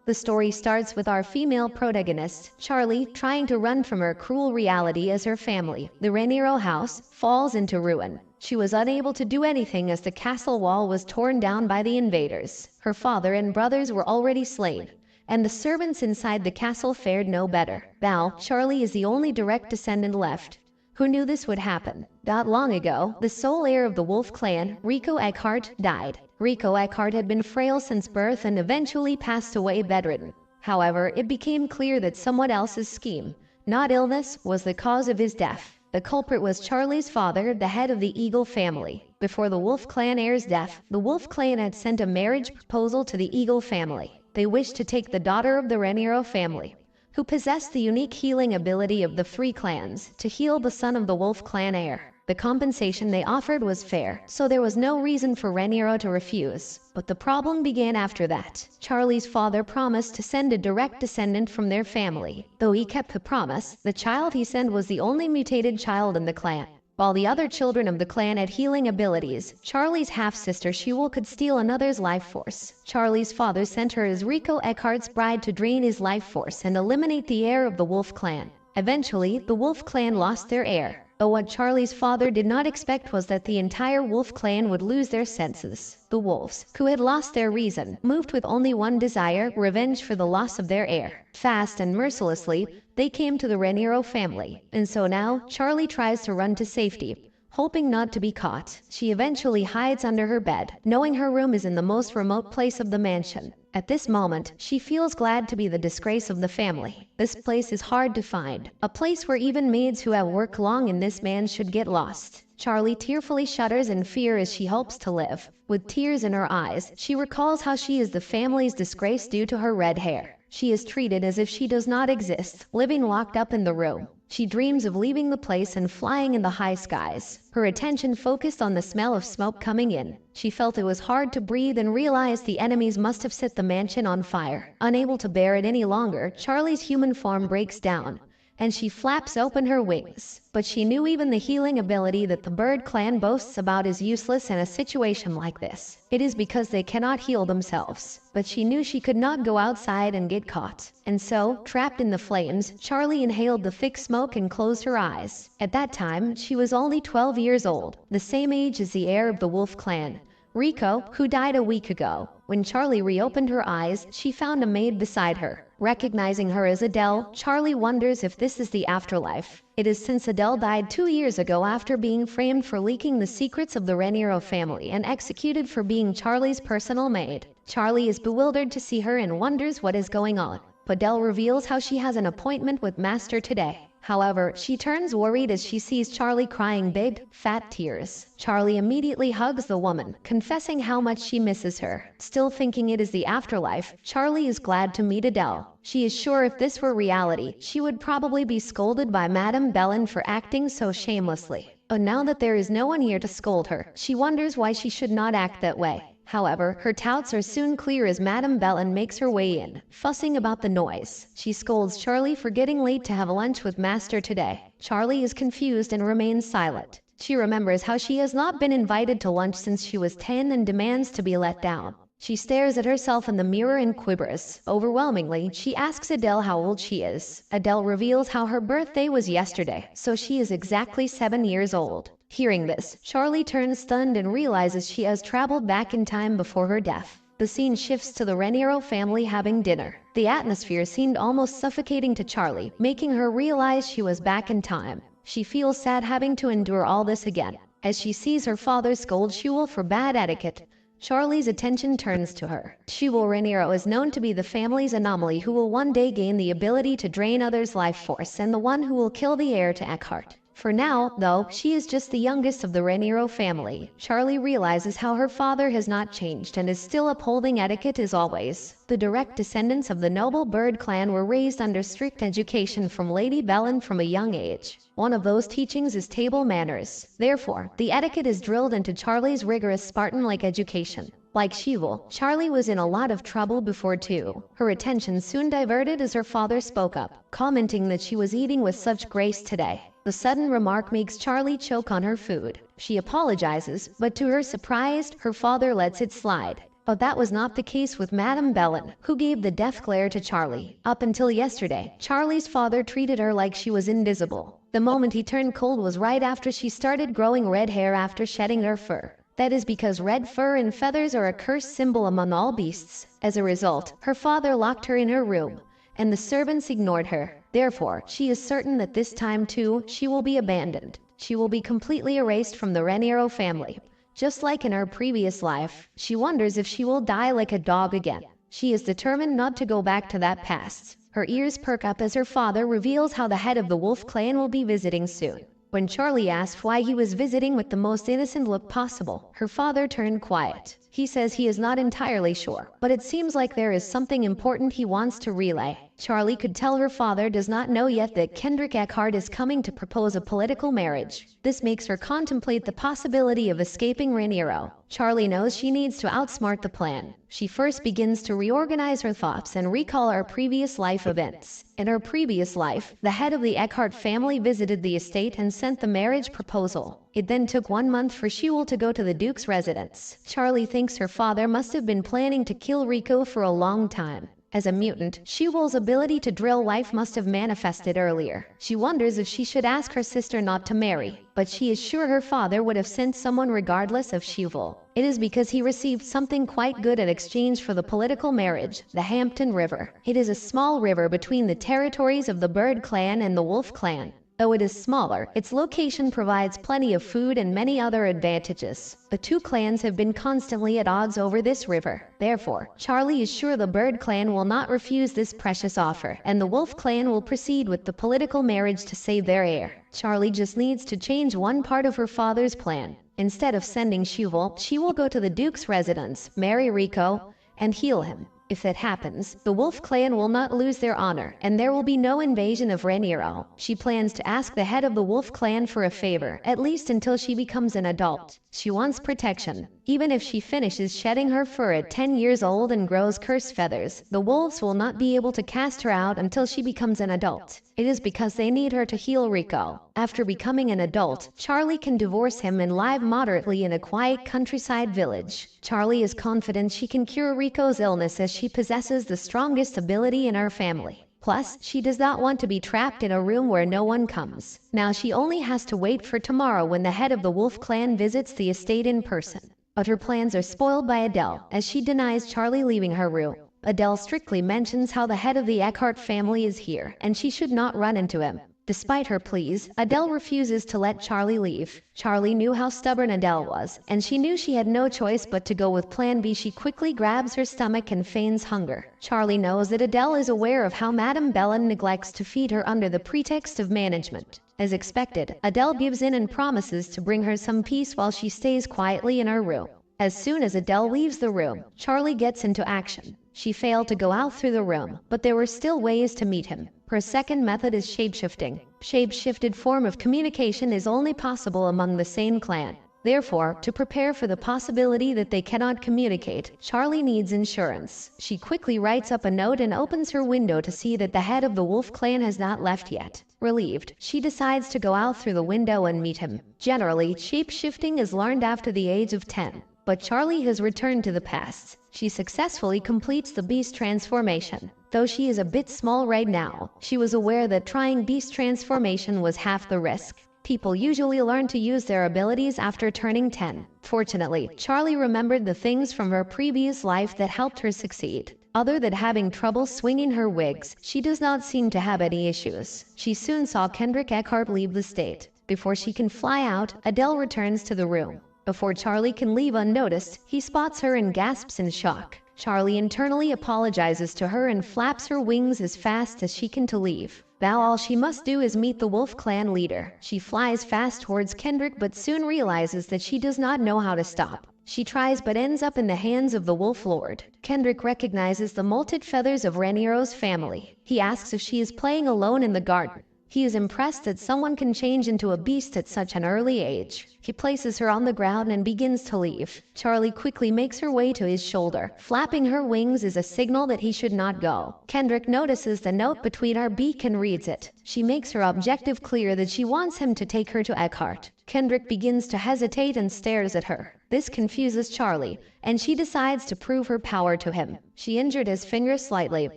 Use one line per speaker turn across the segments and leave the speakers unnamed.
The story starts with our female protagonist, Charlie, trying to run from her cruel reality as her family, the Reincarnated house, falls into ruin. She was unable to do anything as the castle wall was torn down by the invaders. Her father and brothers were already slain, and the servants inside the castle fared no better. Now, Charlie is the only direct descendant left. Who knew this would happen? Not long ago, the sole heir of the wolf clan, Riro Eckhart, died. Riro Eckhart had been frail since birth and eventually passed away bedridden. However, it became clear that someone else's scheme, not illness, was the cause of his death. The culprit was Charlie's father, the head of the Eagle family. Before the wolf clan heir's death, the wolf clan had sent a marriage proposal to the Eagle family. They wished to take the daughter of the Reincarnated family, who possessed the unique healing ability of the three clans, to heal the son of the wolf clan heir. The compensation they offered was fair, so there was no reason for Reincarnated to refuse. But the problem began after that. Charlie's father promised to send a direct descendant from their family. Though he kept the promise, the child he sent was the only mutated child in the clan. While the other children of the clan had healing abilities, Charlie's half-sister Shewell could steal another's life force. Charlie's father sent her as Riro Eckhart's bride to drain his life force and eliminate the heir of the wolf clan. Eventually, the wolf clan lost their heir. But what Charlie's father did not expect was that the entire wolf clan would lose their senses. The wolves, who had lost their reason, moved with only one desire: revenge for the loss of their heir. Fast and mercilessly, they came to the Reincarnated family, and so now, Charlie tries to run to safety, hoping not to be caught. She eventually hides under her bed, knowing her room is in the most remote place of the mansion. At this moment, she feels glad to be the disgrace of the family. This place is hard to find, a place where even maids who have worked long in this man should get lost. Charlie tearfully shudders in fear as she hopes to live. With tears in her eyes, she recalls how she is the family's disgrace due to her red hair. She is treated as if she does not exist, living locked up in the room. She dreams of leaving the place and flying in the high skies. Her attention focused on the smell of smoke coming in. She felt it was hard to breathe and realized the enemies must have set the mansion on fire. Unable to bear it any longer, Charlie's human form breaks down, and she flaps open her wings. But she knew even the healing ability that the bird clan boasts about is useless in a situation like this. It is because they cannot heal themselves. But she knew she could not go outside and get caught. And so, trapped in the flames, Charlie inhaled the thick smoke and closed her eyes. At that time, she was only 12 years old, the same age as the heir of the wolf clan, Riro, who died a week ago. When Charlie reopened her eyes, she found a maid beside her. Recognizing her as Adele, Charlie wonders if this is the afterlife. It is since Adele died 2 years ago after being framed for leaking the secrets of the Reincarnated family and executed for being Charlie's personal maid. Charlie is bewildered to see her and wonders what is going on. Adele reveals how she has an appointment with Master today. However, she turns worried as she sees Charlie crying big, fat tears. Charlie immediately hugs the woman, confessing how much she misses her. Still thinking it is the afterlife, Charlie is glad to meet Adele. She is sure if this were reality, she would probably be scolded by Madame Bellin for acting so shamelessly. But now that there is no one here to scold her, she wonders why she should not act that way. However, her doubts are soon clear as Madame Bellin makes her way in, fussing about the noise. She scolds Charlie for getting late to have lunch with Master today. Charlie is confused and remains silent. She remembers how she has not been invited to lunch since she was 10 and demands to be let down. She stares at herself in the mirror and quivers. Overwhelmingly, she asks Adele how old she is. Adele reveals how her birthday was yesterday, so she is exactly 7 years old. Hearing this, Charlie turns stunned and realizes she has traveled back in time before her death. The scene shifts to the Reincarnated family having dinner. The atmosphere seemed almost suffocating to Charlie, making her realize she was back in time. She feels sad having to endure all this again. As she sees her father scold Shewell for bad etiquette, Charlie's attention turns to her. Shewell Reincarnated is known to be the family's anomaly who will one day gain the ability to drain others' life force and the one who will kill the heir to Eckhart. For now, though, she is just the youngest of the Reincarnated family. Charlie realizes how her father has not changed and is still upholding etiquette as always. The direct descendants of the noble bird clan were raised under strict education from Lady Bellin from a young age. One of those teachings is table manners. Therefore, the etiquette is drilled into Charlie's rigorous Spartan-like education. Like Shewell, Charlie was in a lot of trouble before too. Her attention soon diverted as her father spoke up, commenting that she was eating with such grace today. The sudden remark makes Charlie choke on her food. She apologizes, but to her surprise, her father lets it slide. But that was not the case with Madame Bellin, who gave the death glare to Charlie. Up until yesterday, Charlie's father treated her like she was invisible. The moment he turned cold was right after she started growing red hair after shedding her fur. That is because red fur and feathers are a cursed symbol among all beasts. As a result, her father locked her in her room, and the servants ignored her. Therefore, she is certain that this time too, she will be abandoned. She will be completely erased from the Reincarnated family. Just like in her previous life, she wonders if she will die like a dog again. She is determined not to go back to that past. Her ears perk up as her father reveals how the head of the wolf clan will be visiting soon. When Charlie asked why he was visiting with the most innocent look possible, her father turned quiet. He says he is not entirely sure, but it seems like there is something important he wants to relay. Charlie could tell her father does not know yet that Eckhart is coming to propose a political marriage. This makes her contemplate the possibility of escaping Riro. Charlie knows she needs to outsmart the plan. She first begins to reorganize her thoughts and recall her previous life events. In her previous life, the head of the Eckhart family visited the estate and sent the marriage proposal. It then took 1 month for Shewell to go to the Duke's residence. Charlie thinks her father must have been planning to kill Rico for a long time. As a mutant, Shewell's ability to drill life must have manifested earlier. She wonders if she should ask her sister not to marry, but she is sure her father would have sent someone regardless of Shewell. It is because he received something quite good in exchange for the political marriage, the Hampton River. It is a small river between the territories of the Bird clan and the Wolf clan. Though it is smaller, its location provides plenty of food and many other advantages. The two clans have been constantly at odds over this river. Therefore, Charlie is sure the Bird clan will not refuse this precious offer, and the Wolf clan will proceed with the political marriage to save their heir. Charlie just needs to change one part of her father's plan. Instead of sending Shewell, she will go to the Duke's residence, marry Rico, and heal him. If that happens, the Wolf clan will not lose their honor, and there will be no invasion of Reiniro. She plans to ask the head of the Wolf clan for a favor, at least until she becomes an adult. She wants protection. Even if she finishes shedding her fur at 10 years old and grows cursed feathers, the wolves will not be able to cast her out until she becomes an adult. It is because they need her to heal Rico. After becoming an adult, Charlie can divorce him and live moderately in a quiet countryside village. Charlie is confident she can cure Rico's illness as she possesses the strongest ability in her family. Plus, she does not want to be trapped in a room where no one comes. Now she only has to wait for tomorrow when the head of the Wolf clan visits the estate in person. But her plans are spoiled by Adele, as she denies Charlie leaving her room. Adele strictly mentions how the head of the Eckhart family is here, and she should not run into him. Despite her pleas, Adele refuses to let Charlie leave. Charlie knew how stubborn Adele was, and she knew she had no choice but to go with Plan B. She quickly grabs her stomach and feigns hunger. Charlie knows that Adele is aware of how Madame Bellin neglects to feed her under the pretext of management. As expected, Adele gives in and promises to bring her some peace while she stays quietly in her room. As soon as Adele leaves the room, Charlie gets into action. She failed to go out through the room, but there were still ways to meet him. Her second method is shapeshifting. Shape-shifted form of communication is only possible among the same clan. Therefore, to prepare for the possibility that they cannot communicate, Charlie needs insurance. She quickly writes up a note and opens her window to see that the head of the Wolf clan has not left yet. Relieved, she decides to go out through the window and meet him. Generally, shape-shifting is learned after the age of 10. But Charlie has returned to the past. She successfully completes the beast transformation. Though she is a bit small right now, she was aware that trying beast transformation was half the risk. People usually learn to use their abilities after turning 10. Fortunately, Charlie remembered the things from her previous life that helped her succeed. Other than having trouble swinging her wigs, she does not seem to have any issues. She soon saw Eckhart leave the state. Before she can fly out, Adele returns to the room. Before Charlie can leave unnoticed, he spots her and gasps in shock. Charlie internally apologizes to her and flaps her wings as fast as she can to leave. Now all she must do is meet the Wolf clan leader. She flies fast towards Kendrick but soon realizes that she does not know how to stop. She tries but ends up in the hands of the Wolf Lord. Kendrick recognizes the molted feathers of Reiniro's family. He asks if she is playing alone in the garden. He is impressed that someone can change into a beast at such an early age. He places her on the ground and begins to leave. Charlie quickly makes her way to his shoulder. Flapping her wings is a signal that he should not go. Kendrick notices the note between her beak and reads it. She makes her objective clear that she wants him to take her to Eckhart. Kendrick begins to hesitate and stares at her. This confuses Charlie, and she decides to prove her power to him. She injured his finger slightly,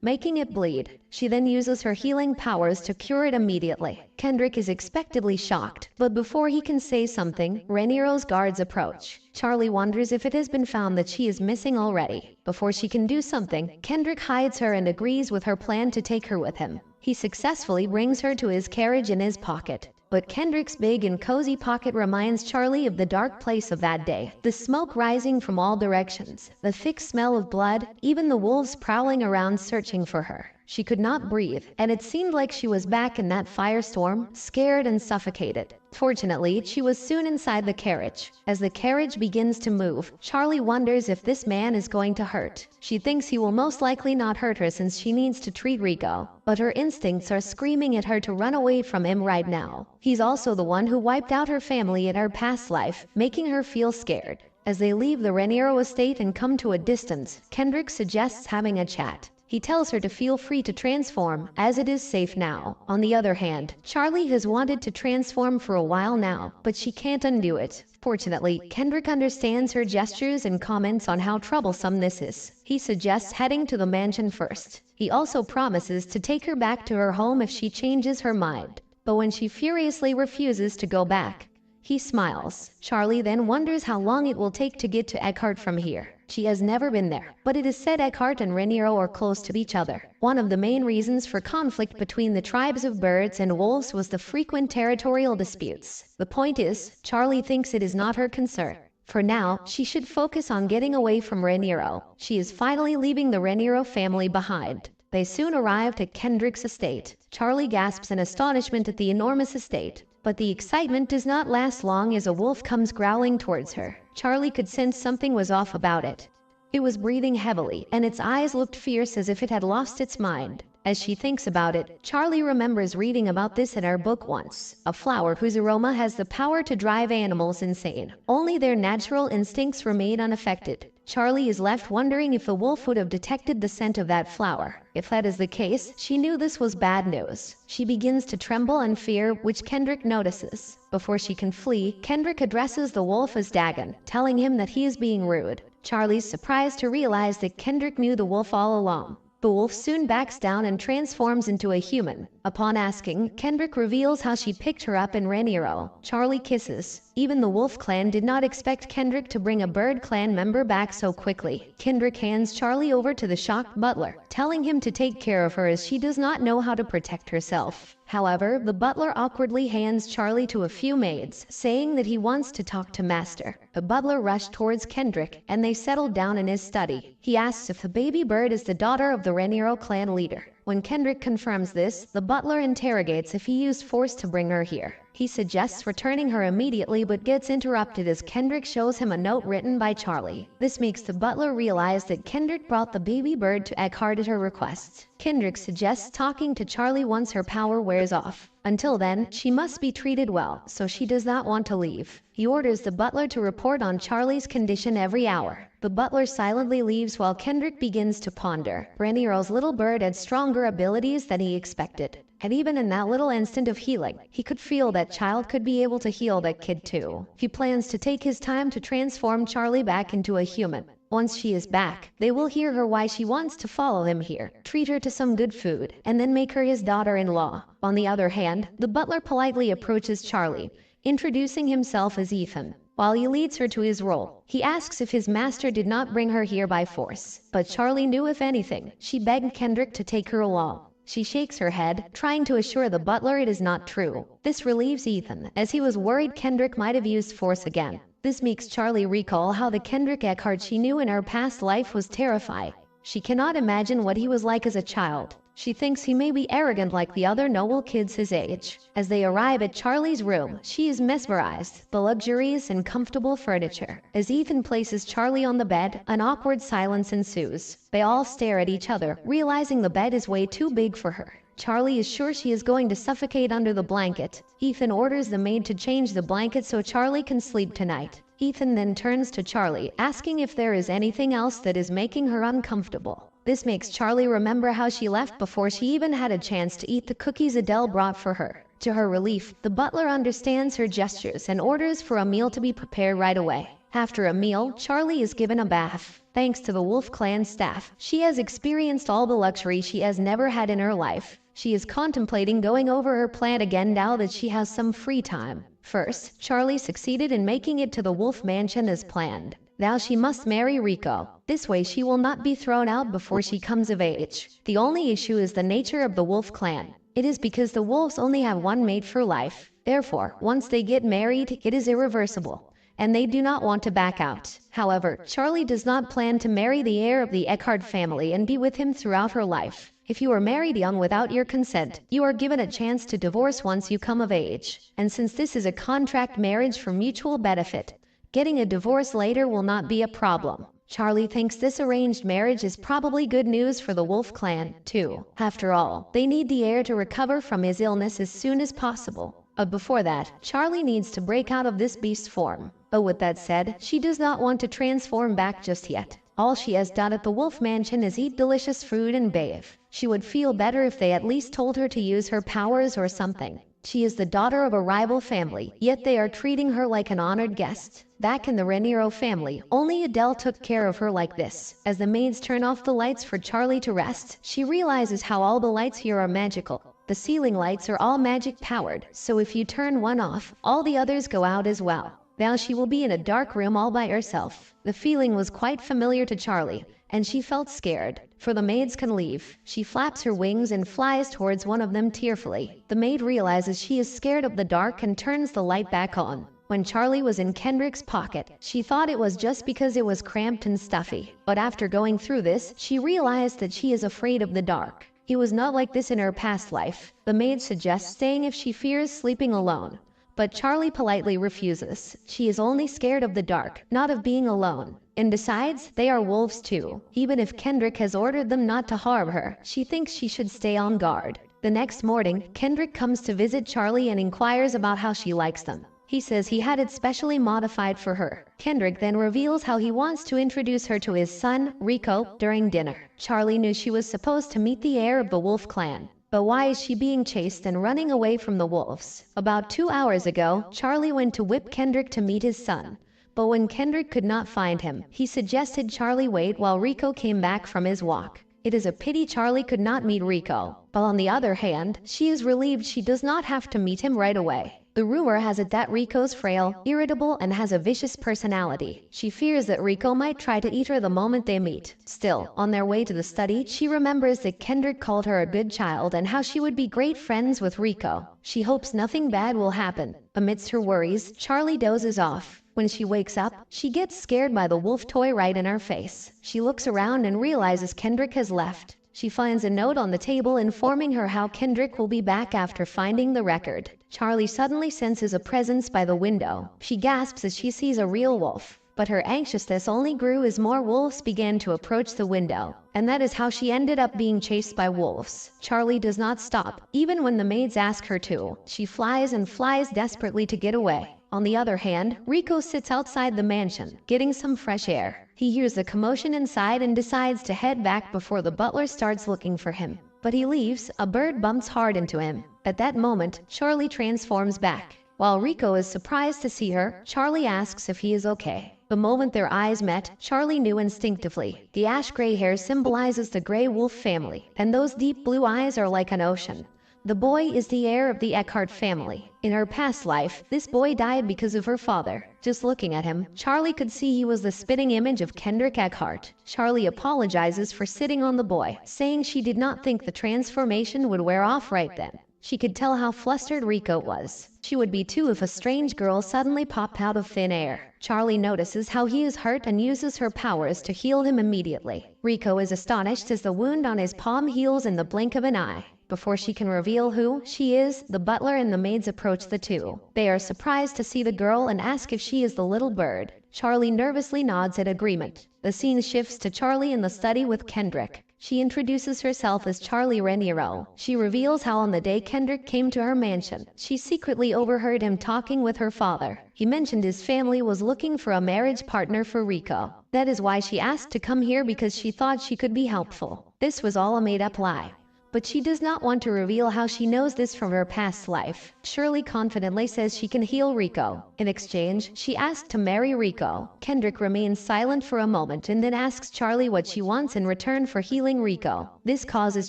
making it bleed. She then uses her healing powers to cure it immediately. Kendrick is expectedly shocked, but before he can say something, Reiniro's guards approach. Charlie wonders if it has been found that she is missing already. Before she can do something, Kendrick hides her and agrees with her plan to take her with him. He successfully brings her to his carriage in his pocket. But Kendrick's big and cozy pocket reminds Charlie of the dark place of that day. The smoke rising from all directions, the thick smell of blood, even the wolves prowling around searching for her. She could not breathe, and it seemed like she was back in that firestorm, scared and suffocated. Fortunately, she was soon inside the carriage. As the carriage begins to move, Charlie wonders if this man is going to hurt. She thinks he will most likely not hurt her since she needs to treat Riko, but her instincts are screaming at her to run away from him right now. He's also the one who wiped out her family in her past life, making her feel scared. As they leave the Reiniro estate and come to a distance, Kendrick suggests having a chat. He tells her to feel free to transform, as it is safe now. On the other hand, Charlie has wanted to transform for a while now, but she can't undo it. Fortunately, Kendrick understands her gestures and comments on how troublesome this is. He suggests heading to the mansion first. He also promises to take her back to her home if she changes her mind. But when she furiously refuses to go back, he smiles. Charlie then wonders how long it will take to get to Eckhart from here. She has never been there, but it is said Eckhart and Reiniro are close to each other. One of the main reasons for conflict between the tribes of birds and wolves was the frequent territorial disputes. The point is, Charlie thinks it is not her concern. For now, she should focus on getting away from Reiniro. She is finally leaving the Reiniro family behind. They soon arrived at Kendrick's estate. Charlie gasps in astonishment at the enormous estate. But the excitement does not last long as a wolf comes growling towards her. Charlie could sense something was off about it. It was breathing heavily, and its eyes looked fierce as if it had lost its mind. As she thinks about it, Charlie remembers reading about this in her book once. A flower whose aroma has the power to drive animals insane. Only their natural instincts remain unaffected. Charlie is left wondering if the wolf would have detected the scent of that flower. If that is the case, she knew this was bad news. She begins to tremble in fear, which Kendrick notices. Before she can flee, Kendrick addresses the wolf as Dagon, telling him that he is being rude. Charlie's surprised to realize that Kendrick knew the wolf all along. The wolf soon backs down and transforms into a human. Upon asking, Kendrick reveals how she picked her up in Reiniro. Charlie kisses. Even the wolf clan did not expect Kendrick to bring a bird clan member back so quickly. Kendrick hands Charlie over to the shocked butler, telling him to take care of her as she does not know how to protect herself. However, the butler awkwardly hands Charlie to a few maids, saying that he wants to talk to Master. The butler rushed towards Kendrick, and they settled down in his study. He asks if the baby bird is the daughter of the Reiniro clan leader. When Kendrick confirms this, the butler interrogates if he used force to bring her here. He suggests returning her immediately but gets interrupted as Kendrick shows him a note written by Charlie. This makes the butler realize that Kendrick brought the baby bird to Eckhart at her request. Kendrick suggests talking to Charlie once her power wears off. Until then, she must be treated well, so she does not want to leave. He orders the butler to report on Charlie's condition every hour. The butler silently leaves while Kendrick begins to ponder. Reiniro's little bird had stronger abilities than he expected. And even in that little instant of healing, he could feel that child could be able to heal that kid too. He plans to take his time to transform Charlie back into a human. Once she is back, they will hear her why she wants to follow him here, treat her to some good food, and then make her his daughter-in-law. On the other hand, the butler politely approaches Charlie, introducing himself as Ethan. While he leads her to his role, he asks if his master did not bring her here by force. But Charlie knew if anything. She begged Kendrick to take her along. She shakes her head, trying to assure the butler it is not true. This relieves Ethan, as he was worried Kendrick might have used force again. This makes Charlie recall how the Kendrick Eckhart she knew in her past life was terrifying. She cannot imagine what he was like as a child. She thinks he may be arrogant like the other noble kids his age. As they arrive at Charlie's room, she is mesmerized, the luxurious and comfortable furniture. As Ethan places Charlie on the bed, an awkward silence ensues. They all stare at each other, realizing the bed is way too big for her. Charlie is sure she is going to suffocate under the blanket. Ethan orders the maid to change the blanket so Charlie can sleep tonight. Ethan then turns to Charlie, asking if there is anything else that is making her uncomfortable. This makes Charlie remember how she left before she even had a chance to eat the cookies Adele brought for her. To her relief, the butler understands her gestures and orders for a meal to be prepared right away. After a meal, Charlie is given a bath. Thanks to the Wolf Clan staff, she has experienced all the luxury she has never had in her life. She is contemplating going over her plan again now that she has some free time. First, Charlie succeeded in making it to the Wolf Mansion as planned. Now she must marry Riko. This way she will not be thrown out before she comes of age. The only issue is the nature of the Wolf Clan. It is because the wolves only have one mate for life. Therefore, once they get married, it is irreversible, and they do not want to back out. However, Charlie does not plan to marry the heir of the Eckhart family and be with him throughout her life. If you are married young without your consent, you are given a chance to divorce once you come of age. And since this is a contract marriage for mutual benefit, getting a divorce later will not be a problem. Charlie thinks this arranged marriage is probably good news for the Wolf Clan, too. After all, they need the heir to recover from his illness as soon as possible. But before that, Charlie needs to break out of this beast form. But with that said, she does not want to transform back just yet. All she has done at the Wolf Mansion is eat delicious food and bathe. She would feel better if they at least told her to use her powers or something. She is the daughter of a rival family, yet they are treating her like an honored guest. Back in the Reincarnated family, only Adele took care of her like this. As the maids turn off the lights for Charlie to rest, she realizes how all the lights here are magical. The ceiling lights are all magic powered, so if you turn one off, all the others go out as well. Now she will be in a dark room all by herself. The feeling was quite familiar to Charlie, and she felt scared, for the maids can leave. She flaps her wings and flies towards one of them tearfully. The maid realizes she is scared of the dark and turns the light back on. When Charlie was in Kendrick's pocket, she thought it was just because it was cramped and stuffy. But after going through this, she realized that she is afraid of the dark. He was not like this in her past life. The maid suggests staying if she fears sleeping alone. But Charlie politely refuses. She is only scared of the dark, not of being alone. And besides, they are wolves too. Even if Kendrick has ordered them not to harm her, she thinks she should stay on guard. The next morning, Kendrick comes to visit Charlie and inquires about how she likes them. He says he had it specially modified for her. Kendrick then reveals how he wants to introduce her to his son, Riko, during dinner. Charlie knew she was supposed to meet the heir of the Wolf Clan. But why is she being chased and running away from the wolves? About 2 hours ago, Charlie went to whip Kendrick to meet his son. But when Kendrick could not find him, he suggested Charlie wait while Riko came back from his walk. It is a pity Charlie could not meet Riko. But on the other hand, she is relieved she does not have to meet him right away. The rumor has it that Riko's frail, irritable, and has a vicious personality. She fears that Riko might try to eat her the moment they meet. Still, on their way to the study, she remembers that Kendrick called her a good child and how she would be great friends with Riko. She hopes nothing bad will happen. Amidst her worries, Charlie dozes off. When she wakes up, she gets scared by the wolf toy right in her face. She looks around and realizes Kendrick has left. She finds a note on the table informing her how Kendrick will be back after finding the record. Charlie suddenly senses a presence by the window. She gasps as she sees a real wolf. But her anxiousness only grew as more wolves began to approach the window. And that is how she ended up being chased by wolves. Charlie does not stop, even when the maids ask her to. She flies and flies desperately to get away. On the other hand, Riko sits outside the mansion, getting some fresh air. He hears the commotion inside and decides to head back before the butler starts looking for him. But he leaves, a bird bumps hard into him. At that moment, Charlie transforms back. While Riko is surprised to see her, Charlie asks if he is okay. The moment their eyes met, Charlie knew instinctively. The ash-gray hair symbolizes the gray wolf family, and those deep blue eyes are like an ocean. The boy is the heir of the Eckhart family. In her past life, this boy died because of her father. Just looking at him, Charlie could see he was the spitting image of Kendrick Eckhart. Charlie apologizes for sitting on the boy, saying she did not think the transformation would wear off right then. She could tell how flustered Riko was. She would be too if a strange girl suddenly popped out of thin air. Charlie notices how he is hurt and uses her powers to heal him immediately. Riko is astonished as the wound on his palm heals in the blink of an eye. Before she can reveal who she is, the butler and the maids approach the two. They are surprised to see the girl and ask if she is the little bird. Charlie nervously nods at agreement. The scene shifts to Charlie in the study with Kendrick. She introduces herself as Charlie Reincarnated. She reveals how on the day Kendrick came to her mansion, she secretly overheard him talking with her father. He mentioned his family was looking for a marriage partner for Riko. That is why she asked to come here, because she thought she could be helpful. This was all a made-up lie. but she does not want to reveal how she knows this from her past life. Shirley confidently says she can heal Riko. In exchange, she asks to marry Riko. Kendrick remains silent for a moment and then asks Charlie what she wants in return for healing Riko. This causes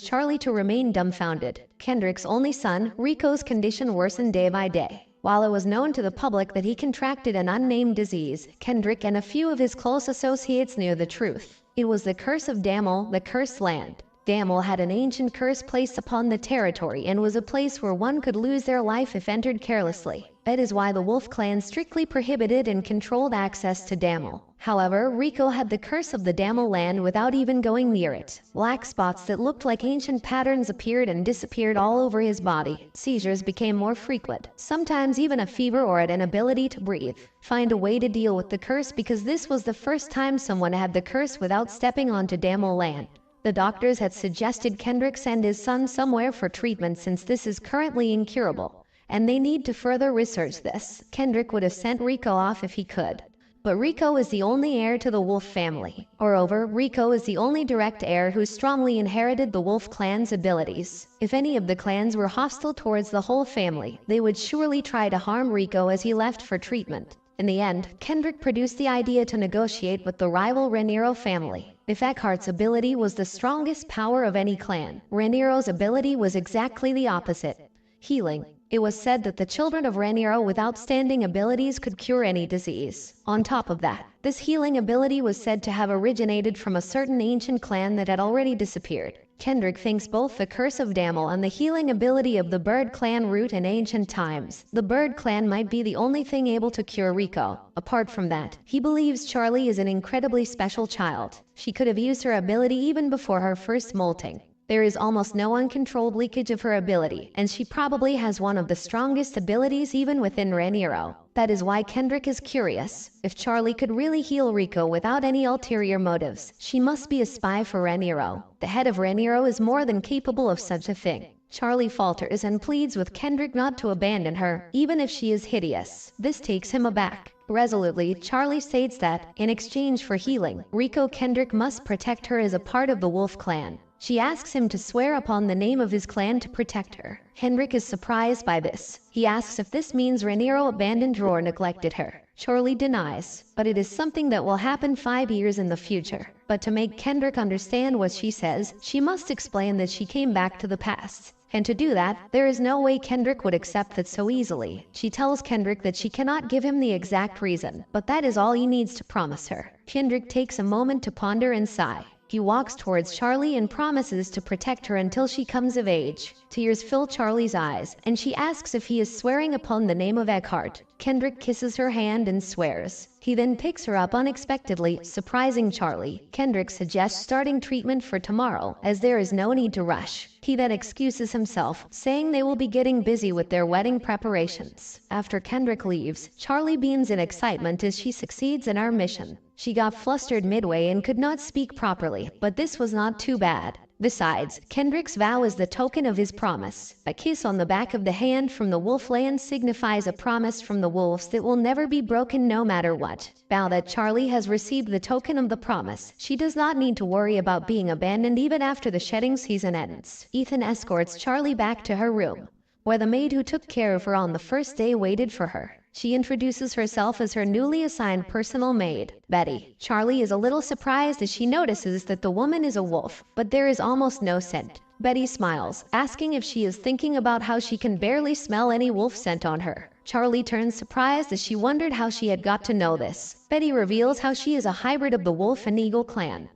Charlie to remain dumbfounded. Kendrick's only son, Riko's condition worsened day by day. While it was known to the public that he contracted an unnamed disease, Kendrick and a few of his close associates knew the truth. It was the curse of Damel, the cursed land. Damel had an ancient curse placed upon the territory and was a place where one could lose their life if entered carelessly. That is why the Wolf clan strictly prohibited and controlled access to Damel. However, Riko had the curse of the Damel land without even going near it. Black spots that looked like ancient patterns appeared and disappeared all over his body. Seizures became more frequent, sometimes even a fever or an inability to breathe. Find a way to deal with the curse, because this was the first time someone had the curse without stepping onto Damel land. The doctors had suggested Kendrick send his son somewhere for treatment since this is currently incurable, and they need to further research this. Kendrick would have sent Riko off if he could. But Riko is the only heir to the Wolf family. Moreover, Riko is the only direct heir who strongly inherited the Wolf clan's abilities. If any of the clans were hostile towards the whole family, they would surely try to harm Riko as he left for treatment. In the end, Kendrick produced the idea to negotiate with the rival Reiniro family. If Eckhart's ability was the strongest power of any clan, Reiniro's ability was exactly the opposite: healing. It was said that the children of Reiniro with outstanding abilities could cure any disease. On top of that, this healing ability was said to have originated from a certain ancient clan that had already disappeared. Kendrick thinks both the curse of Damel and the healing ability of the Bird clan root in ancient times. The Bird clan might be the only thing able to cure Riko. Apart from that, he believes Charlie is an incredibly special child. She could have used her ability even before her first molting. There is almost no uncontrolled leakage of her ability, and she probably has one of the strongest abilities even within Reiniro. That is why Kendrick is curious. If Charlie could really heal Riko without any ulterior motives, she must be a spy for Reiniro. The head of Reiniro is more than capable of such a thing. Charlie falters and pleads with Kendrick not to abandon her, even if she is hideous. This takes him aback. Resolutely, Charlie states that, in exchange for healing, Riko Kendrick must protect her as a part of the Wolf clan. She asks him to swear upon the name of his clan to protect her. Kendrick is surprised by this. He asks if this means Reiniro abandoned her or neglected her. Charlie denies, but it is something that will happen 5 years in the future. But to make Kendrick understand what she says, she must explain that she came back to the past. And to do that, there is no way Kendrick would accept that so easily. She tells Kendrick that she cannot give him the exact reason, but that is all he needs to promise her. Kendrick takes a moment to ponder and sigh. He walks towards Charlie and promises to protect her until she comes of age. Tears fill Charlie's eyes, and she asks if he is swearing upon the name of Eckhart. Kendrick kisses her hand and swears. He then picks her up unexpectedly, surprising Charlie. Kendrick suggests starting treatment for tomorrow, as there is no need to rush. He then excuses himself, saying they will be getting busy with their wedding preparations. After Kendrick leaves, Charlie beams in excitement as she succeeds in her mission. She got flustered midway and could not speak properly, but this was not too bad. Besides, Kendrick's vow is the token of his promise. A kiss on the back of the hand from the Wolf land signifies a promise from the wolves that will never be broken no matter what. Now that Charlie has received the token of the promise, she does not need to worry about being abandoned even after the shedding season ends. Ethan escorts Charlie back to her room, where the maid who took care of her on the first day waited for her. She introduces herself as her newly assigned personal maid, Betty. Charlie is a little surprised as she notices that the woman is a wolf, but there is almost no scent. Betty smiles, asking if she is thinking about how she can barely smell any wolf scent on her. Charlie turns surprised as she wondered how she had got to know this. Betty reveals how she is a hybrid of the wolf and eagle clan.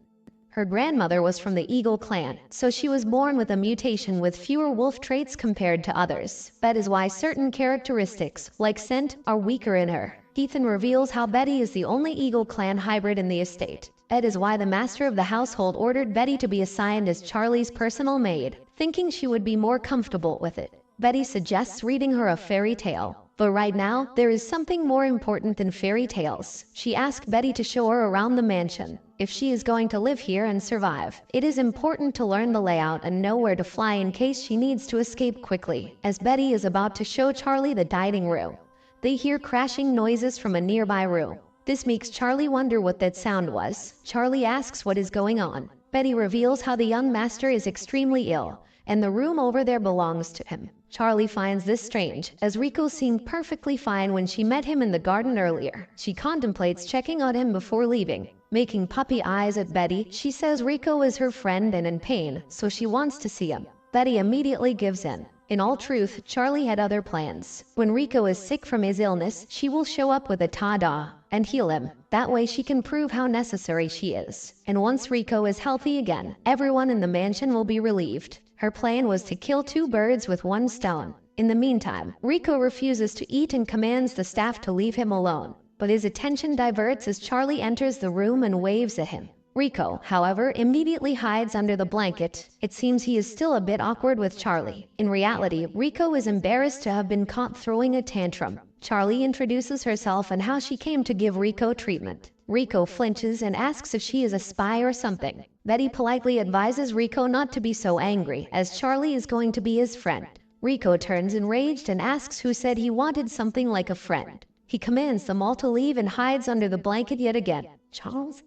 Her grandmother was from the Eagle clan, so she was born with a mutation with fewer wolf traits compared to others. That is why certain characteristics, like scent, are weaker in her. Ethan reveals how Betty is the only Eagle clan hybrid in the estate. That is why the master of the household ordered Betty to be assigned as Charlie's personal maid, thinking she would be more comfortable with it. Betty suggests reading her a fairy tale. But right now, there is something more important than fairy tales. She asked Betty to show her around the mansion. If she is going to live here and survive, it is important to learn the layout and know where to fly in case she needs to escape quickly. As Betty is about to show Charlie the dining room, they hear crashing noises from a nearby room. This makes Charlie wonder what that sound was. Charlie asks what is going on. Betty reveals how the young master is extremely ill, and the room over there belongs to him. Charlie finds this strange, as Riko seemed perfectly fine when she met him in the garden earlier. She contemplates checking on him before leaving. Making puppy eyes at Betty, she says Riko is her friend and in pain, so she wants to see him. Betty immediately gives in. In all truth, Charlie had other plans. When Riko is sick from his illness, she will show up with a ta-da and heal him. That way she can prove how necessary she is. And once Riko is healthy again, everyone in the mansion will be relieved. Her plan was to kill 2 birds with 1 stone. In the meantime, Riko refuses to eat and commands the staff to leave him alone. But his attention diverts as Charlie enters the room and waves at him. Riko, however, immediately hides under the blanket. It seems he is still a bit awkward with Charlie. In reality, Riko is embarrassed to have been caught throwing a tantrum. Charlie introduces herself and how she came to give Riko treatment. Riko flinches and asks if she is a spy or something. Betty politely advises Riko not to be so angry, as Charlie is going to be his friend. Riko turns enraged and asks who said he wanted something like a friend. He commands them all to leave and hides under the blanket yet again. Charles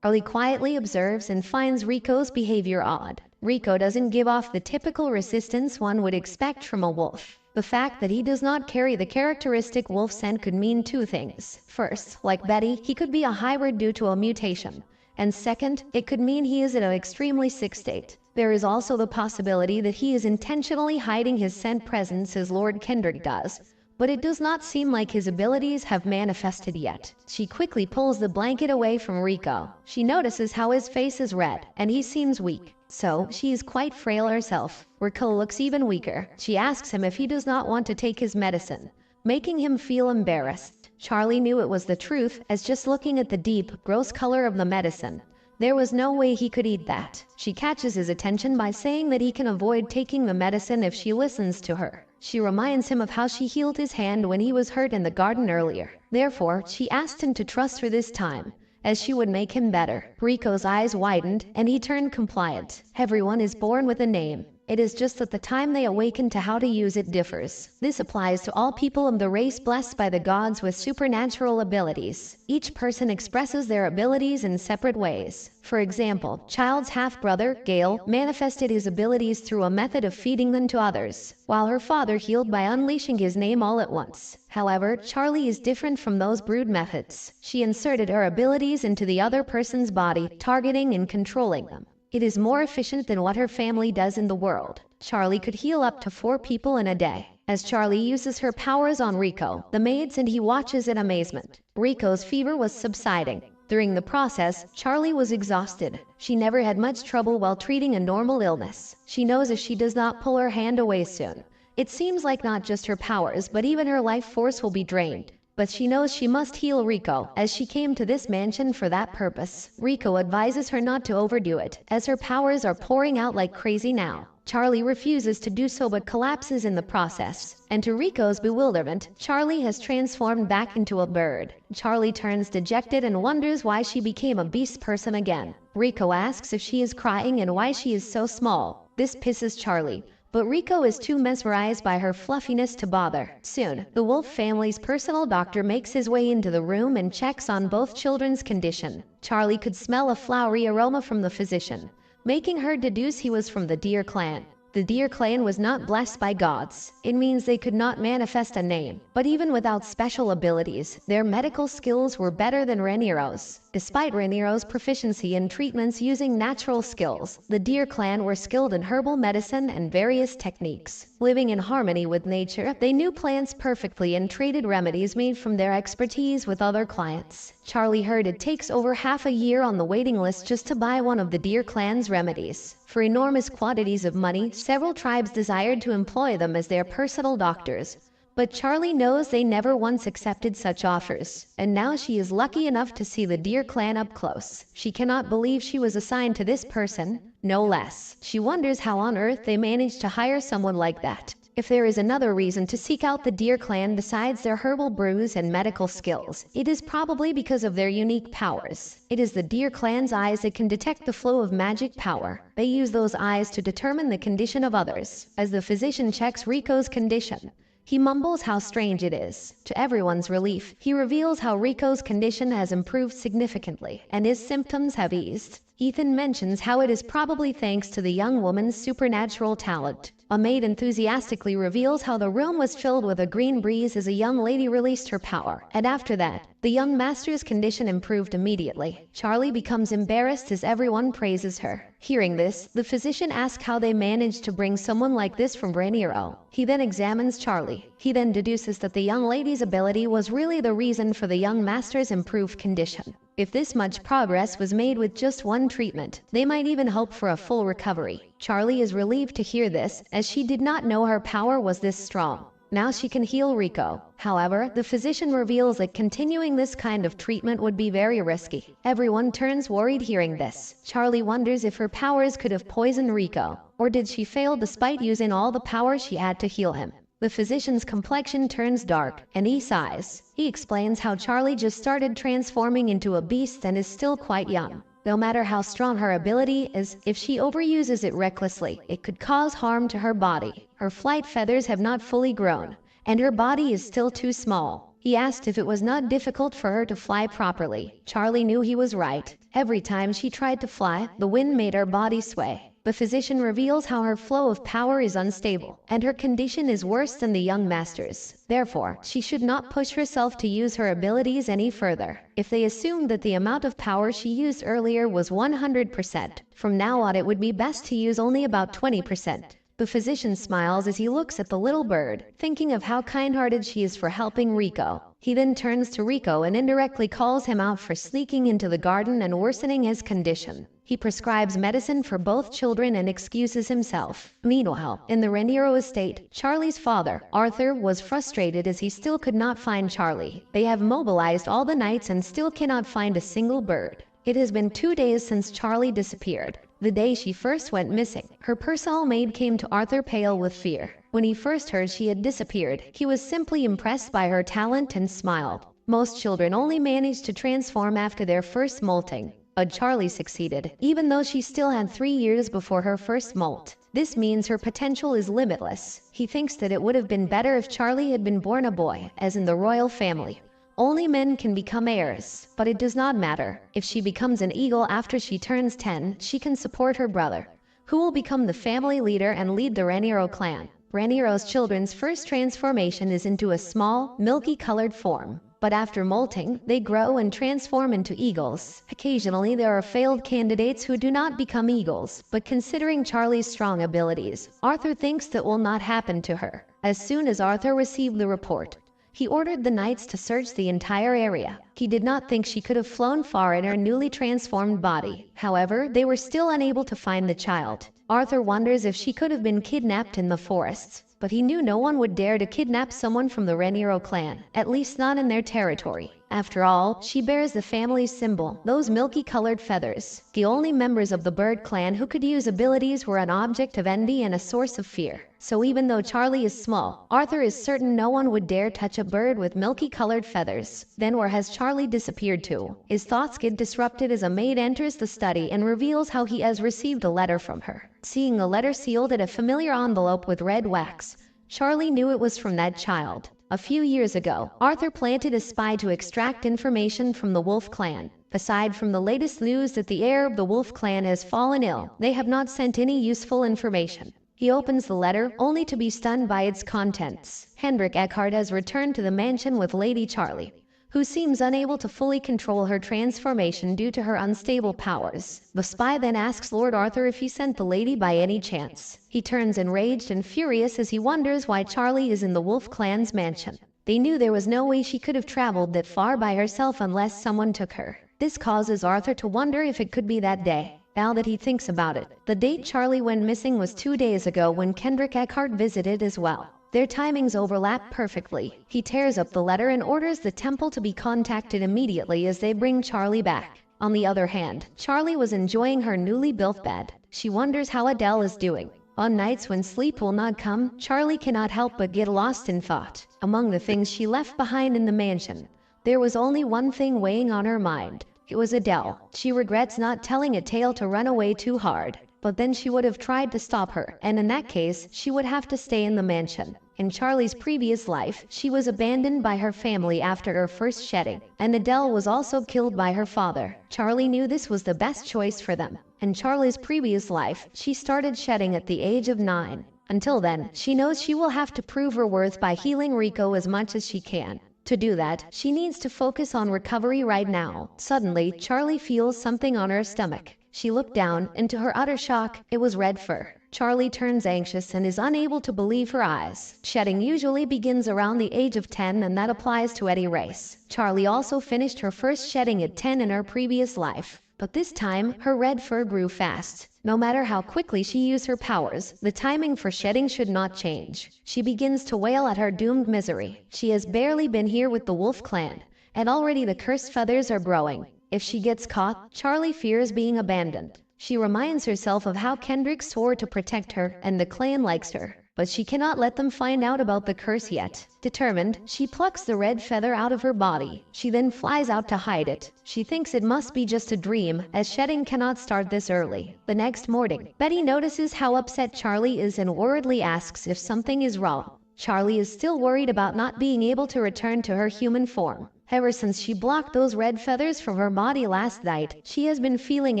quietly observes and finds Riko's behavior odd. Riko doesn't give off the typical resistance one would expect from a wolf. The fact that he does not carry the characteristic wolf scent could mean 2 things. First, like Betty, he could be a hybrid due to a mutation. And second, it could mean he is in an extremely sick state. There is also the possibility that he is intentionally hiding his scent presence as Lord Kendrick does. But it does not seem like his abilities have manifested yet. She quickly pulls the blanket away from Riko. She notices how his face is red, and he seems weak. So, she is quite frail herself. Riko looks even weaker. She asks him if he does not want to take his medicine, making him feel embarrassed. Charlie knew it was the truth, as just looking at the deep, gross color of the medicine, there was no way he could eat that. She catches his attention by saying that he can avoid taking the medicine if she listens to her. She reminds him of how she healed his hand when he was hurt in the garden earlier. Therefore, she asked him to trust her this time, as she would make him better. Riko's eyes widened, and he turned compliant. Everyone is born with a name. It is just that the time they awaken to how to use it differs. This applies to all people of the race blessed by the gods with supernatural abilities. Each person expresses their abilities in separate ways. For example, Child's half-brother, Gale, manifested his abilities through a method of feeding them to others, while her father healed by unleashing his name all at once. However, Charlie is different from those brood methods. She inserted her abilities into the other person's body, targeting and controlling them. It is more efficient than what her family does in the world. Charlie could heal up to 4 people in a day. As Charlie uses her powers on Riko, the maids and he watches in amazement. Riko's fever was subsiding. During the process, Charlie was exhausted. She never had much trouble while treating a normal illness. She knows if she does not pull her hand away soon, it seems like not just her powers but even her life force will be drained. But she knows she must heal Riko, as she came to this mansion for that purpose. Riko advises her not to overdo it, as her powers are pouring out like crazy now. Charlie refuses to do so but collapses in the process. And to Riko's bewilderment, Charlie has transformed back into a bird. Charlie turns dejected and wonders why she became a beast person again. Riko asks if she is crying and why she is so small. This pisses Charlie, but Riko is too mesmerized by her fluffiness to bother. Soon, the Wolf family's personal doctor makes his way into the room and checks on both children's condition. Charlie could smell a flowery aroma from the physician, making her deduce he was from the Deer clan. The Deer clan was not blessed by gods. It means they could not manifest a name. But even without special abilities, their medical skills were better than Reiniro's. Despite Reiniro's proficiency in treatments using natural skills, the Deer clan were skilled in herbal medicine and various techniques. Living in harmony with nature, they knew plants perfectly and traded remedies made from their expertise with other clients. Charlie heard it takes over half a year on the waiting list just to buy one of the Deer clan's remedies. For enormous quantities of money, several tribes desired to employ them as their personal doctors. But Charlie knows they never once accepted such offers, and now she is lucky enough to see the Deer clan up close. She cannot believe she was assigned to this person, no less. She wonders how on earth they managed to hire someone like that. If there is another reason to seek out the Deer clan besides their herbal brews and medical skills, it is probably because of their unique powers. It is the Deer clan's eyes that can detect the flow of magic power. They use those eyes to determine the condition of others. As the physician checks Riko's condition, He mumbles how strange it is. To everyone's relief, he reveals how Rico's condition has improved significantly, and his symptoms have eased. Ethan mentions how it is probably thanks to the young woman's supernatural talent. A maid enthusiastically reveals how the room was filled with a green breeze as a young lady released her power, and after that, the young master's condition improved immediately. Charlie becomes embarrassed as everyone praises her. Hearing this, the physician asks how they managed to bring someone like this from Reincarnated. He then examines Charlie. He then deduces that the young lady's ability was really the reason for the young master's improved condition. If this much progress was made with just one treatment, they might even hope for a full recovery. Charlie is relieved to hear this, as she did not know her power was this strong. Now she can heal Rico. However, the physician reveals that continuing this kind of treatment would be very risky. Everyone turns worried hearing this. Charlie wonders if her powers could have poisoned Rico, or did she fail despite using all the power she had to heal him. The physician's complexion turns dark, and he sighs. He explains how Charlie just started transforming into a beast and is still quite young. No matter how strong her ability is, if she overuses it recklessly, it could cause harm to her body. Her flight feathers have not fully grown, and her body is still too small. He asked if it was not difficult for her to fly properly. Charlie knew he was right. Every time she tried to fly, the wind made her body sway. The physician reveals how her flow of power is unstable, and her condition is worse than the young master's. Therefore, she should not push herself to use her abilities any further. If they assumed that the amount of power she used earlier was 100%, from now on it would be best to use only about 20%. The physician smiles as he looks at the little bird, thinking of how kind-hearted she is for helping Rico. He then turns to Rico and indirectly calls him out for sneaking into the garden and worsening his condition. He prescribes medicine for both children and excuses himself. Meanwhile, in the Reincarnated estate, Charlie's father, Arthur, was frustrated as he still could not find Charlie. They have mobilized all the knights and still cannot find a single bird. It has been 2 days since Charlie disappeared. The day she first went missing, her personal maid came to Arthur pale with fear. When he first heard she had disappeared, he was simply impressed by her talent and smiled. Most children only manage to transform after their first molting, but Charlie succeeded, even though she still had 3 years before her first molt. This means her potential is limitless. He thinks that it would have been better if Charlie had been born a boy, as in the royal family. Only men can become heirs, but it does not matter. If she becomes an eagle after she turns 10, she can support her brother, who will become the family leader and lead the Reiniro clan. Reiniro's children's first transformation is into a small, milky-colored form. But after molting, they grow and transform into eagles. Occasionally there are failed candidates who do not become eagles, but considering Charlie's strong abilities, Arthur thinks that will not happen to her. As soon as Arthur received the report, he ordered the knights to search the entire area. He did not think she could have flown far in her newly transformed body. However, they were still unable to find the child. Arthur wonders if she could have been kidnapped in the forests, but he knew no one would dare to kidnap someone from the Reiniro clan, at least not in their territory. After all, she bears the family's symbol, those milky-colored feathers. The only members of the bird clan who could use abilities were an object of envy and a source of fear. So even though Charlie is small, Arthur is certain no one would dare touch a bird with milky-colored feathers. Then where has Charlie disappeared to? His thoughts get disrupted as a maid enters the study and reveals how he has received a letter from her. Seeing the letter sealed in a familiar envelope with red wax, Charlie knew it was from that child. A few years ago, Arthur planted a spy to extract information from the Wolf clan. Aside from the latest news that the heir of the Wolf clan has fallen ill, they have not sent any useful information. He opens the letter, only to be stunned by its contents. Eckhart has returned to the mansion with Lady Charlie, who seems unable to fully control her transformation due to her unstable powers. The spy then asks Lord Arthur if he sent the lady by any chance. He turns enraged and furious as he wonders why Charlie is in the Wolf clan's mansion. They knew there was no way she could have traveled that far by herself unless someone took her. This causes Arthur to wonder if it could be that day. Now that he thinks about it, the date Charlie went missing was 2 days ago when Eckhart visited as well. Their timings overlap perfectly. He tears up the letter and orders the temple to be contacted immediately as they bring Charlie back. On the other hand, Charlie was enjoying her newly built bed. She wonders how Adele is doing. On nights when sleep will not come, Charlie cannot help but get lost in thought. Among the things she left behind in the mansion, there was only one thing weighing on her mind. It was Adele. She regrets not telling a tale to run away too hard. But then she would have tried to stop her, and in that case, she would have to stay in the mansion. In Charlie's previous life, she was abandoned by her family after her first shedding, and Adele was also killed by her father. Charlie knew this was the best choice for them. In Charlie's previous life, she started shedding at the age of 9. Until then, she knows she will have to prove her worth by healing Riko as much as she can. To do that, she needs to focus on recovery right now. Suddenly, Charlie feels something on her stomach. She looked down, and to her utter shock, it was red fur. Charlie turns anxious and is unable to believe her eyes. Shedding usually begins around the age of 10, and that applies to any race. Charlie also finished her first shedding at 10 in her previous life. But this time, her red fur grew fast. No matter how quickly she used her powers, the timing for shedding should not change. She begins to wail at her doomed misery. She has barely been here with the wolf clan, and already the cursed feathers are growing. If she gets caught, Charlie fears being abandoned. She reminds herself of how Kendrick swore to protect her, and the clan likes her. But she cannot let them find out about the curse yet. Determined, she plucks the red feather out of her body. She then flies out to hide it. She thinks it must be just a dream, as shedding cannot start this early. The next morning, Betty notices how upset Charlie is and worriedly asks if something is wrong. Charlie is still worried about not being able to return to her human form. Ever since she blocked those red feathers from her body last night, she has been feeling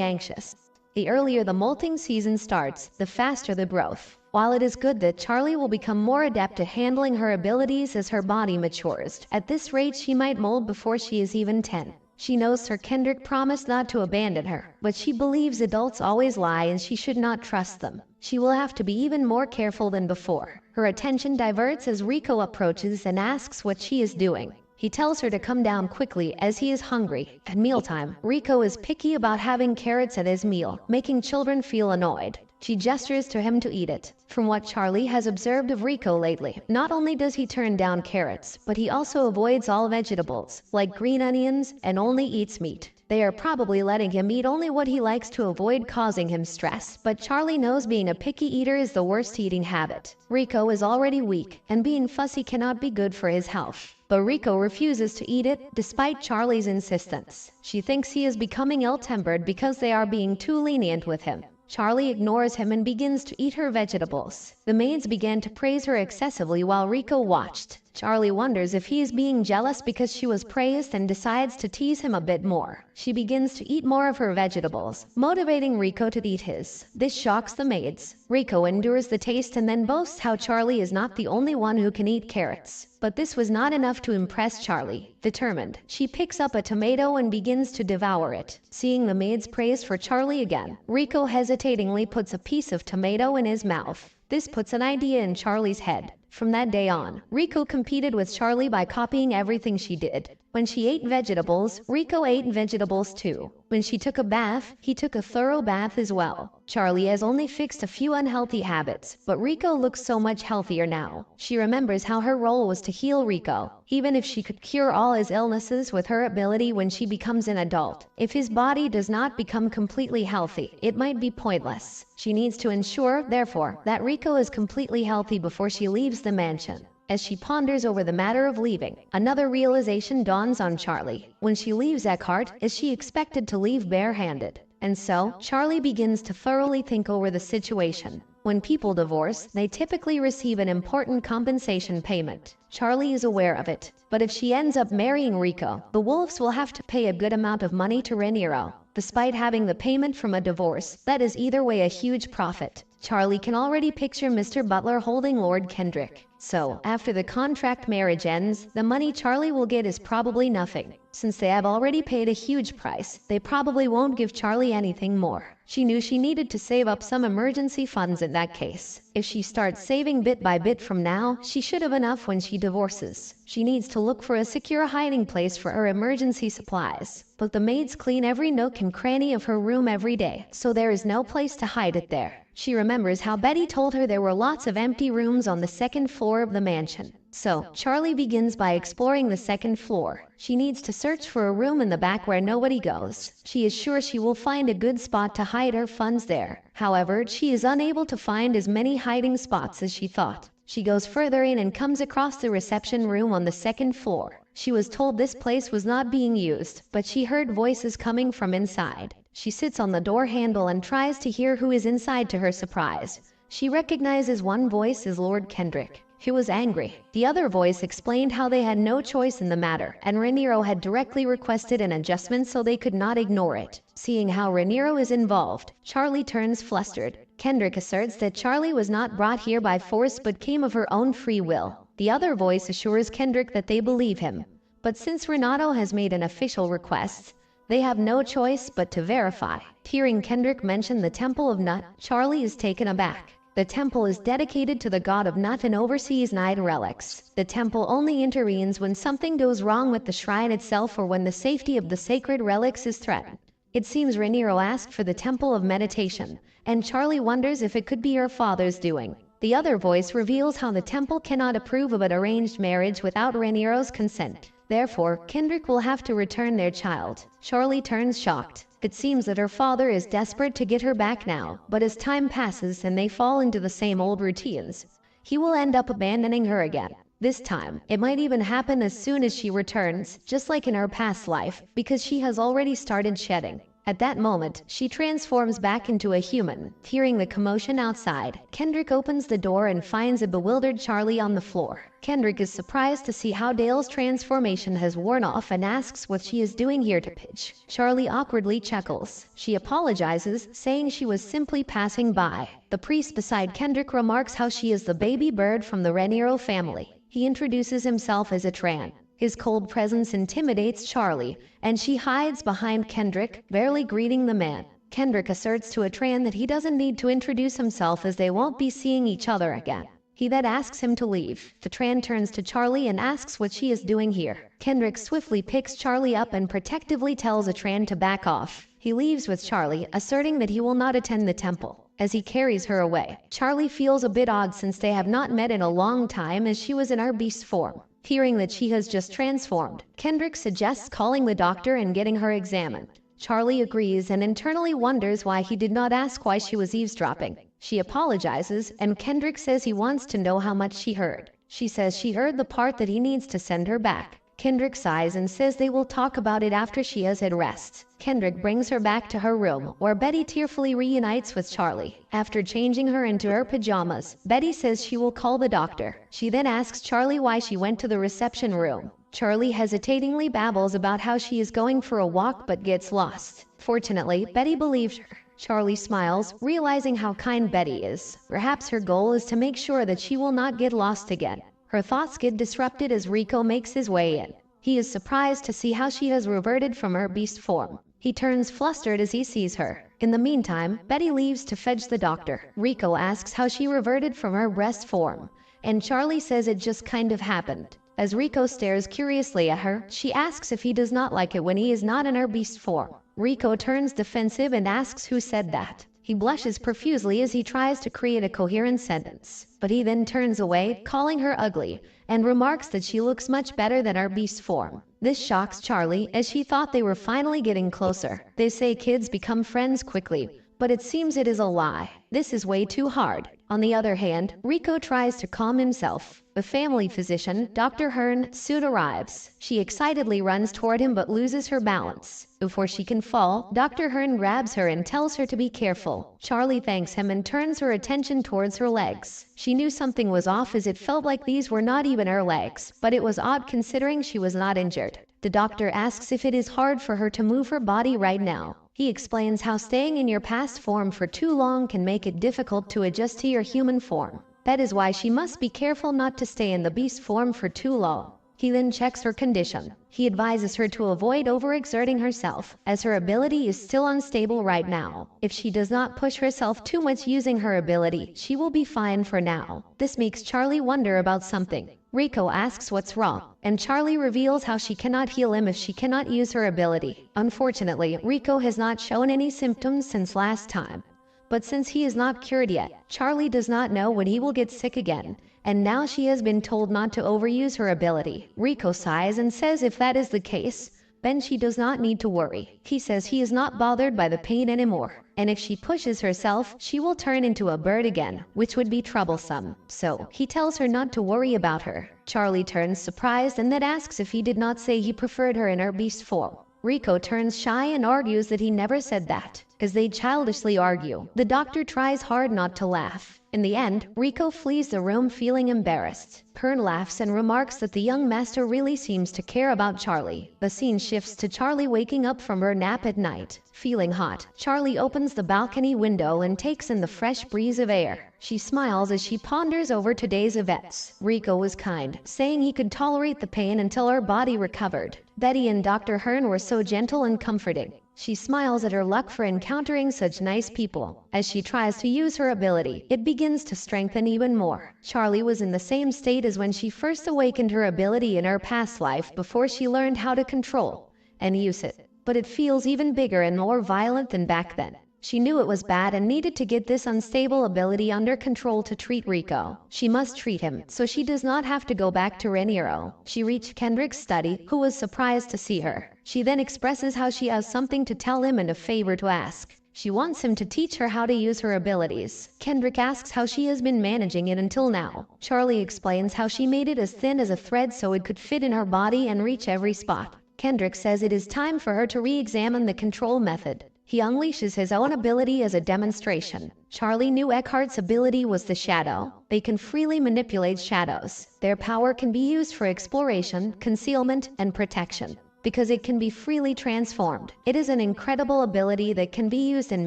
anxious. The earlier the molting season starts, the faster the growth. While it is good that Charlie will become more adept at handling her abilities as her body matures, at this rate she might mold before she is even 10. She knows Sir Kendrick promised not to abandon her, but she believes adults always lie and she should not trust them. She will have to be even more careful than before. Her attention diverts as Riko approaches and asks what she is doing. He tells her to come down quickly as he is hungry. At mealtime, Riko is picky about having carrots at his meal, making children feel annoyed. She gestures to him to eat it. From what Charlie has observed of Riko lately, not only does he turn down carrots, but he also avoids all vegetables, like green onions, and only eats meat. They are probably letting him eat only what he likes to avoid causing him stress, but Charlie knows being a picky eater is the worst eating habit. Riko is already weak, and being fussy cannot be good for his health. But Riko refuses to eat it, despite Charlie's insistence. She thinks he is becoming ill-tempered because they are being too lenient with him. Charlie ignores him and begins to eat her vegetables. The maids began to praise her excessively while Riko watched. Charlie wonders if he is being jealous because she was praised and decides to tease him a bit more. She begins to eat more of her vegetables, motivating Riko to eat his. This shocks the maids. Riko endures the taste and then boasts how Charlie is not the only one who can eat carrots. But this was not enough to impress Charlie. Determined, she picks up a tomato and begins to devour it. Seeing the maids praise for Charlie again, Riko hesitatingly puts a piece of tomato in his mouth. This puts an idea in Charlie's head. From that day on, Riko competed with Charlie by copying everything she did. When she ate vegetables, Riko ate vegetables too. When she took a bath, he took a thorough bath as well. Charlie has only fixed a few unhealthy habits, but Riko looks so much healthier now. She remembers how her role was to heal Riko, even if she could cure all his illnesses with her ability when she becomes an adult. If his body does not become completely healthy, it might be pointless. She needs to ensure, therefore, that Riko is completely healthy before she leaves the mansion. As she ponders over the matter of leaving, another realization dawns on Charlie. When she leaves Eckhart, is she expected to leave barehanded? And so, Charlie begins to thoroughly think over the situation. When people divorce, they typically receive an important compensation payment. Charlie is aware of it. But if she ends up marrying Riko, the wolves will have to pay a good amount of money to Reiniro. Despite having the payment from a divorce, that is either way a huge profit. Charlie can already picture Mr. Butler holding Lord Kendrick. So, after the contract marriage ends, the money Charlie will get is probably nothing. Since they have already paid a huge price, they probably won't give Charlie anything more. She knew she needed to save up some emergency funds in that case. If she starts saving bit by bit from now, she should have enough when she divorces. She needs to look for a secure hiding place for her emergency supplies. But the maids clean every nook and cranny of her room every day, so there is no place to hide it there. She remembers how Betty told her there were lots of empty rooms on the second floor of the mansion. So, Charlie begins by exploring the second floor. She needs to search for a room in the back where nobody goes. She is sure she will find a good spot to hide her funds there. However, she is unable to find as many hiding spots as she thought. She goes further in and comes across the reception room on the second floor. She was told this place was not being used, but she heard voices coming from inside. She sits on the door handle and tries to hear who is inside. To her surprise, she recognizes one voice as Lord Kendrick. He was angry. The other voice explained how they had no choice in the matter, and Reiniro had directly requested an adjustment so they could not ignore it. Seeing how Reiniro is involved, Charlie turns flustered. Kendrick asserts that Charlie was not brought here by force but came of her own free will. The other voice assures Kendrick that they believe him. But since Renato has made an official request, they have no choice but to verify. Hearing Kendrick mention the Temple of Nut, Charlie is taken aback. The temple is dedicated to the god of Nut and oversees 9 relics. The temple only intervenes when something goes wrong with the shrine itself or when the safety of the sacred relics is threatened. It seems Reiniro asked for the Temple of Meditation, and Charlie wonders if it could be her father's doing. The other voice reveals how the temple cannot approve of an arranged marriage without Reiniro's consent. Therefore, Kendrick will have to return their child. Charlie turns shocked. It seems that her father is desperate to get her back now, but as time passes and they fall into the same old routines, he will end up abandoning her again. This time, it might even happen as soon as she returns, just like in her past life, because she has already started shedding. At that moment, she transforms back into a human. Hearing the commotion outside, Kendrick opens the door and finds a bewildered Charlie on the floor. Kendrick is surprised to see how Dale's transformation has worn off and asks what she is doing here to pitch. Charlie awkwardly chuckles. She apologizes, saying she was simply passing by. The priest beside Kendrick remarks how she is the baby bird from the Reiniro family. He introduces himself as a Tran. His cold presence intimidates Charlie, and she hides behind Kendrick, barely greeting the man. Kendrick asserts to Atran that he doesn't need to introduce himself as they won't be seeing each other again. He then asks him to leave. Atran turns to Charlie and asks what she is doing here. Kendrick swiftly picks Charlie up and protectively tells Atran to back off. He leaves with Charlie, asserting that he will not attend the temple. As he carries her away, Charlie feels a bit odd since they have not met in a long time as she was in her beast form. Hearing that she has just transformed, Kendrick suggests calling the doctor and getting her examined. Charlie agrees and internally wonders why he did not ask why she was eavesdropping. She apologizes, and Kendrick says he wants to know how much she heard. She says she heard the part that he needs to send her back. Kendrick sighs and says they will talk about it after she has had rest. Kendrick brings her back to her room, where Betty tearfully reunites with Charlie. After changing her into her pajamas, Betty says she will call the doctor. She then asks Charlie why she went to the reception room. Charlie hesitatingly babbles about how she is going for a walk but gets lost. Fortunately, Betty believes her. Charlie smiles, realizing how kind Betty is. Perhaps her goal is to make sure that she will not get lost again. Her thoughts get disrupted as Rico makes his way in. He is surprised to see how she has reverted from her beast form. He turns flustered as he sees her. In the meantime, Betty leaves to fetch the doctor. Rico asks how she reverted from her breast form, and Charlie says it just kind of happened. As Rico stares curiously at her, she asks if he does not like it when he is not in her beast form. Rico turns defensive and asks who said that. He blushes profusely as he tries to create a coherent sentence, but he then turns away, calling her ugly, and remarks that she looks much better than her beast form. This shocks Charlie, as she thought they were finally getting closer. They say kids become friends quickly, but it seems it is a lie. This is way too hard. On the other hand, Rico tries to calm himself. The family physician, Dr. Hearn, soon arrives. She excitedly runs toward him but loses her balance. Before she can fall, Dr. Hearn grabs her and tells her to be careful. Charlie thanks him and turns her attention towards her legs. She knew something was off as it felt like these were not even her legs, but it was odd considering she was not injured. The doctor asks if it is hard for her to move her body right now. He explains how staying in your past form for too long can make it difficult to adjust to your human form. That is why she must be careful not to stay in the beast form for too long. He then checks her condition. He advises her to avoid overexerting herself, as her ability is still unstable right now. If she does not push herself too much using her ability, she will be fine for now. This makes Charlie wonder about something. Rico asks what's wrong, and Charlie reveals how she cannot heal him if she cannot use her ability. Unfortunately, Rico has not shown any symptoms since last time. But since he is not cured yet, Charlie does not know when he will get sick again, and now she has been told not to overuse her ability. Rico sighs and says if that is the case, then she does not need to worry. He says he is not bothered by the pain anymore, and if she pushes herself, she will turn into a bird again, which would be troublesome. So, he tells her not to worry about her. Charlie turns surprised and then asks if he did not say he preferred her in her beast form. Riko turns shy and argues that he never said that. As they childishly argue, the doctor tries hard not to laugh. In the end, Riko flees the room feeling embarrassed. Pern laughs and remarks that the young master really seems to care about Charlie. The scene shifts to Charlie waking up from her nap at night. Feeling hot, Charlie opens the balcony window and takes in the fresh breeze of air. She smiles as she ponders over today's events. Riko was kind, saying he could tolerate the pain until her body recovered. Betty and Dr. Hearn were so gentle and comforting. She smiles at her luck for encountering such nice people. As she tries to use her ability, it begins to strengthen even more. Charlie was in the same state as when she first awakened her ability in her past life before she learned how to control and use it. But it feels even bigger and more violent than back then. She knew it was bad and needed to get this unstable ability under control to treat Riko. She must treat him, so she does not have to go back to Reincarnated. She reached Kendrick's study, who was surprised to see her. She then expresses how she has something to tell him and a favor to ask. She wants him to teach her how to use her abilities. Kendrick asks how she has been managing it until now. Charlie explains how she made it as thin as a thread so it could fit in her body and reach every spot. Kendrick says it is time for her to re-examine the control method. He unleashes his own ability as a demonstration. Charlie knew Eckhart's ability was the shadow. They can freely manipulate shadows. Their power can be used for exploration, concealment, and protection. Because it can be freely transformed, it is an incredible ability that can be used in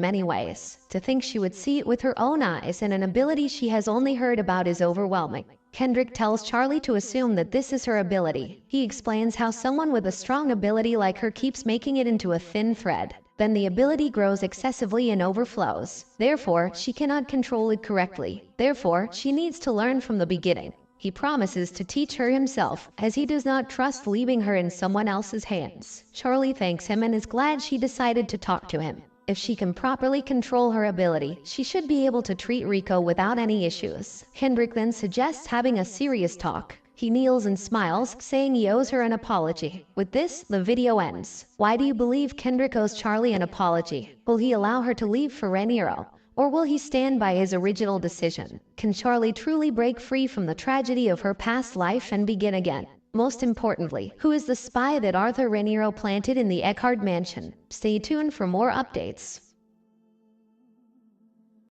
many ways. To think she would see it with her own eyes and an ability she has only heard about is overwhelming. Kendrick tells Charlie to assume that this is her ability. He explains how someone with a strong ability like her keeps making it into a thin thread. Then the ability grows excessively and overflows. Therefore, she cannot control it correctly. Therefore, she needs to learn from the beginning. He promises to teach her himself, as he does not trust leaving her in someone else's hands. Charlie thanks him and is glad she decided to talk to him. If she can properly control her ability, she should be able to treat Riko without any issues. Kendrick then suggests having a serious talk. He kneels and smiles, saying he owes her an apology. With this, the video ends. Why do you believe Kendrick owes Charlie an apology? Will he allow her to leave for Reincarnated? Or will he stand by his original decision? Can Charlie truly break free from the tragedy of her past life and begin again? Most importantly, who is the spy that Arthur Reincarnated planted in the Eckhart mansion? Stay tuned for more updates.